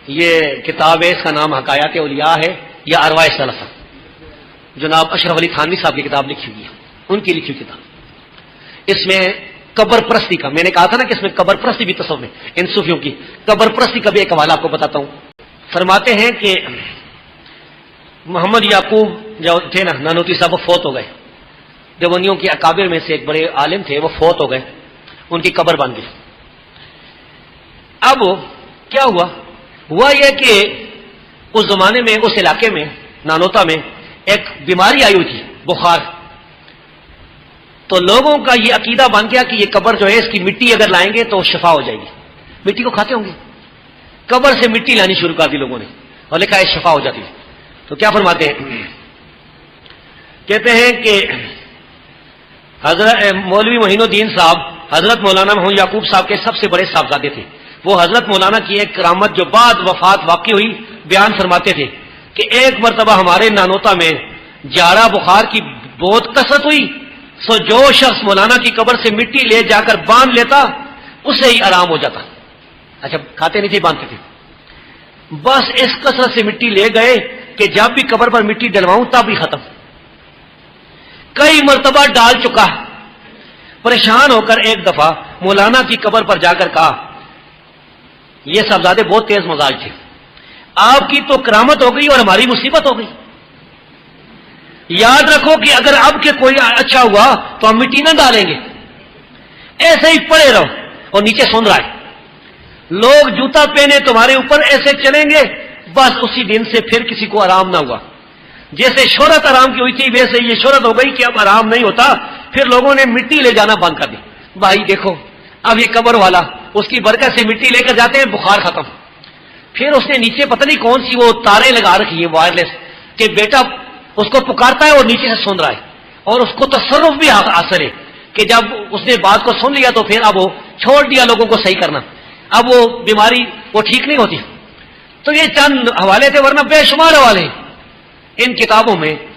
یہ کتاب ہے، اس کا نام حکایات اولیاء ہے یا ارواح سلف، جناب اشرف علی تھانوی صاحب کی کتاب لکھی ہوئی ہے، ان کی لکھی ہوئی کتاب۔ اس میں قبر پرستی کا، میں نے کہا تھا نا کہ اس میں قبر پرستی بھی تصوف ہے، ان صوفیوں کی قبر پرستی کا بھی ایک حوالہ آپ کو بتاتا ہوں۔ فرماتے ہیں کہ محمد یعقوب جو تھے نا نانوتوی صاحب، وہ فوت ہو گئے، دیوبندیوں کے اکابر میں سے ایک بڑے عالم تھے، وہ فوت ہو گئے، ان کی قبر بن گئی۔ اب کیا ہوا یہ کہ اس زمانے میں اس علاقے میں نانوتا میں ایک بیماری آئی ہوئی تھی، بخار، تو لوگوں کا یہ عقیدہ بن گیا کہ یہ قبر جو ہے اس کی مٹی اگر لائیں گے تو شفا ہو جائے گی۔ مٹی کو کھاتے ہوں گے، قبر سے مٹی لانی شروع کر دی لوگوں نے اور لکھا ہے شفا ہو جاتی ہے۔ تو کیا فرماتے ہیں، کہتے ہیں کہ حضرت مولوی معین الدین صاحب حضرت مولانا محمد یعقوب صاحب کے سب سے بڑے صاحبزادے تھے۔ وہ حضرت مولانا کی ایک کرامت جو بعد وفات واقع ہوئی بیان فرماتے تھے کہ ایک مرتبہ ہمارے نانوتا میں جاڑا بخار کی بہت کثرت ہوئی، سو جو شخص مولانا کی قبر سے مٹی لے جا کر باندھ لیتا اسے ہی آرام ہو جاتا۔ اچھا کھاتے نہیں تھے، باندھتے تھے۔ بس اس کثرت سے مٹی لے گئے کہ جب بھی قبر پر مٹی ڈلواؤں تب ہی ختم۔ کئی مرتبہ ڈال چکا، پریشان ہو کر ایک دفعہ مولانا کی قبر پر جا کر کہا، یہ صاحبزادے بہت تیز مزاج تھے، آپ کی تو کرامت ہو گئی اور ہماری مصیبت ہو گئی، یاد رکھو کہ اگر اب کے کوئی اچھا ہوا تو ہم مٹی نہ ڈالیں گے، ایسے ہی پڑے رہو۔ اور نیچے سن رہا ہے، لوگ جوتا پہنے تمہارے اوپر ایسے چلیں گے۔ بس اسی دن سے پھر کسی کو آرام نہ ہوا، جیسے شہرت آرام کی ہوئی تھی ویسے یہ شہرت ہو گئی کہ اب آرام نہیں ہوتا۔ پھر لوگوں نے مٹی لے جانا بند کر دی۔ بھائی دیکھو اب یہ قبر والا اس کی برکت سے مٹی لے کر جاتے ہیں، بخار ختم۔ پھر اس نے نیچے پتہ نہیں کون سی وہ تاریں لگا رکھی ہیں وائرلیس، کہ بیٹا اس کو پکارتا ہے اور نیچے سے سن رہا ہے، اور اس کو تصرف بھی حاصل ہے کہ جب اس نے بات کو سن لیا تو پھر اب وہ چھوڑ دیا لوگوں کو صحیح کرنا، اب وہ بیماری وہ ٹھیک نہیں ہوتی۔ تو یہ چند حوالے تھے، ورنہ بے شمار حوالے ان کتابوں میں